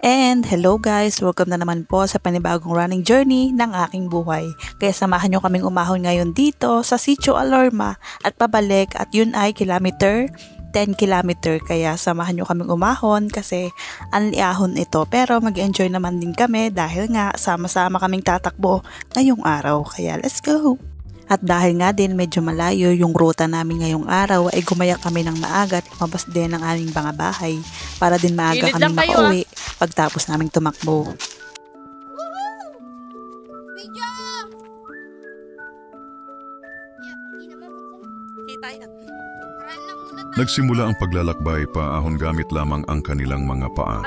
And hello guys! Welcome na naman po sa panibagong running journey ng aking buhay. Kaya samahan nyo kaming umahon ngayon dito sa Sitio Alorma at pabalik at yun ay 10 kilometer. Kaya samahan nyo kaming umahon kasi anliahon ito. Pero mag-enjoy naman din kami dahil nga sama-sama kaming tatakbo ngayong araw. Kaya let's go! At dahil nga din medyo malayo yung ruta namin ngayong araw ay gumaya kami ng maaga at lumabas din ng aming mga bahay para din maaga kami makauwi pagtapos naming tumakbo. Nagsimula ang paglalakbay paahon gamit lamang ang kanilang mga paa.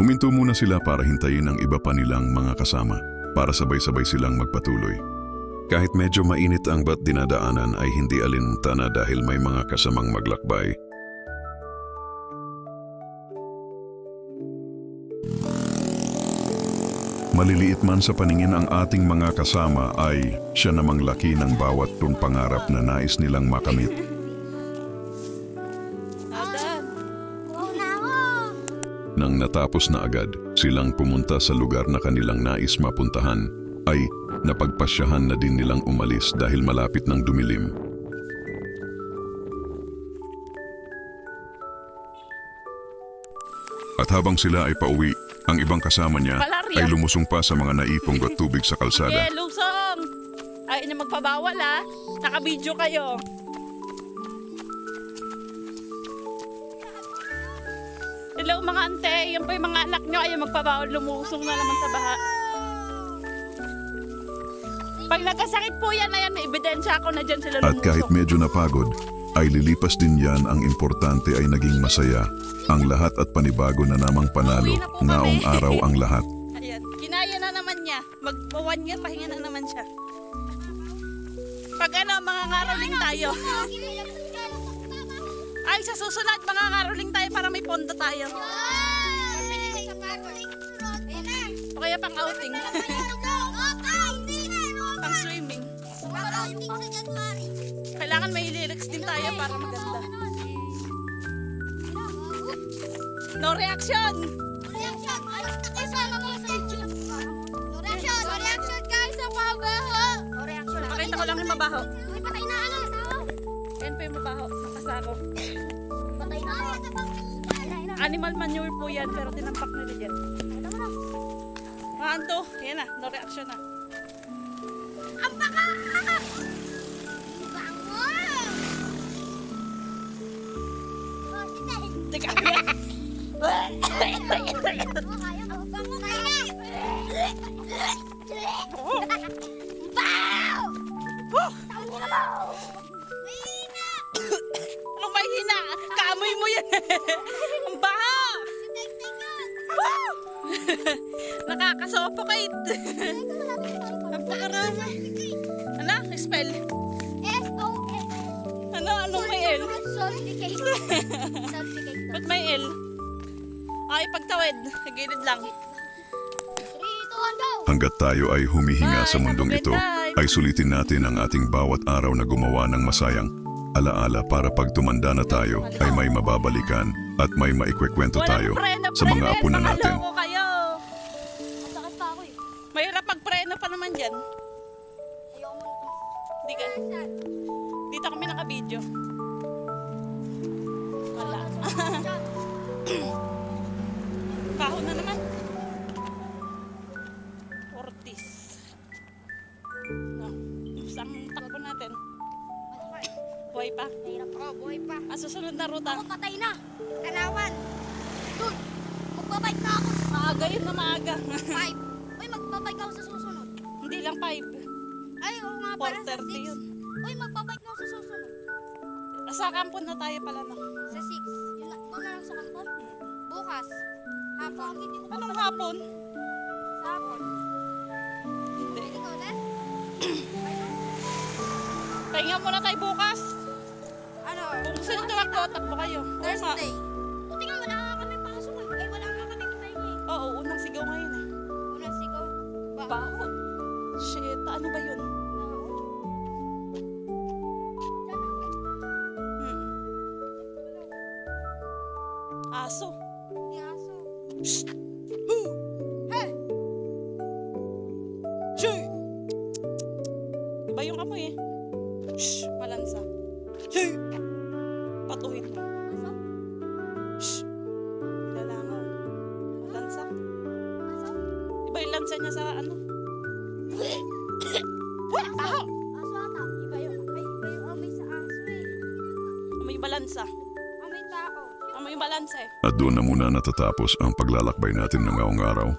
Huminto muna sila para hintayin ang iba pa nilang mga kasama para sabay-sabay silang magpatuloy. Kahit medyo mainit ang bat dinadaanan ay hindi alintana dahil may mga kasamang maglakbay. Maliliit man sa paningin ang ating mga kasama ay siya namang laki ng bawat pangarap na nais nilang makamit. Nang natapos na agad silang pumunta sa lugar na kanilang nais mapuntahan, ay napagpasyahan na din nilang umalis dahil malapit ng dumilim. At habang sila ay pauwi, ang ibang kasama niya ay lumusong pa sa mga naipong tubig sa kalsada. Okay, lusong! Ay, na magpabawal ha. Naka-video kayo. Hello mga ante, yan po yung mga anak nyo ay magpabawal, lumusong na naman sa baha. Pag nagkasakit po yan, ayan, may ebidensya ako na dyan sila lumusong. At kahit medyo napagod, ay lilipas din yan. Ang importante ay naging masaya ang lahat at panibago na namang panalo ngaong araw ang lahat. Ayan, kinaya na naman niya. Mag-1 year, pahinga na naman siya. Pag ano, mga ngaroling tayo. Ay, sa susunod, mga ngaroling tayo para may pondo tayo. O kaya pang outing. Pang swimming. Kailangan may lyrics din tayo para maganda. No reaction! No reaction guys sa mabaho! No reaction. Pakita ko lang yung mabaho. Uy, patay na ano? Yan po yung mabaho. Nakasako. Patay na. Animal manure po yan pero tinampak nila dyan. Mga anto, yan na. No reaction na. Ang baka! Bango! Oh, sitay. Teka. Anong mahina? Kaamoy mo yan. Ang baha. Nakaka-suffocate. Napakarami. Ano? Spell? S-O-S. Ano? Anong may L? Solvicate. Ba't may L? Ay, pagtawid. Gilid lang. 3, 2, 1, go! Hanggat tayo ay humihinga sa mundong ito, ay sulitin natin ang ating bawat araw na gumawa ng masayang alaala para pag tumanda na tayo ay may mababalikan at may maikwekwento tayo sa mga apo na natin. Maloko kayo. Masakit pa ako eh. Mahirap pagpreno pa naman dyan. Ayoko mo nito. Di ka. Dito kami naka-video. Wala. Kahon na naman. Ortiz. No. Ang takbo natin. Buhay pa. Nahirap ako, buhay pa. Ang susunod na ruta. Ako patay na. Kalawan. Dun. Magbabike na ako. Maaga yun na maaga. 5. Uy, magbabike ako sa susunod. Hindi lang 5. Ay, oo nga pala sa 4:30 6. yun. Uy, magbabike na ako sa susunod. Sa kampon na tayo pala na. Sa 6. Yun na, doon na lang sa kanton. Bukas. Hapon. Anong hapon? Sa hapon. Hindi. Ikaw ulit? Pahinga muna tayo bukas. Ano? Kung gusto nyo tumakbo, takbo kayo. Oo nga. Thursday. Buti nga wala nga kami pasok eh. Ay, wala nga kami pahinga eh. Oo, unang sigaw ngayon eh. Unang sigaw. Baho. Shit, ano ba yun? Aso. Di aso. Shoo! Iba yung amoy eh. Shh! Malansa. Shoo! Patuhin mo. Aso? Shh! Nilalangaw. Malansa. Aso? Iba yung lansa niya sa ano? Aso? Aso ata. Iba yung amoy sa aso eh. Amoy balansa. Amoy tao. Amoy balansa eh. At doon na muna natatapos ang paglalakbay natin ng ngayong araw.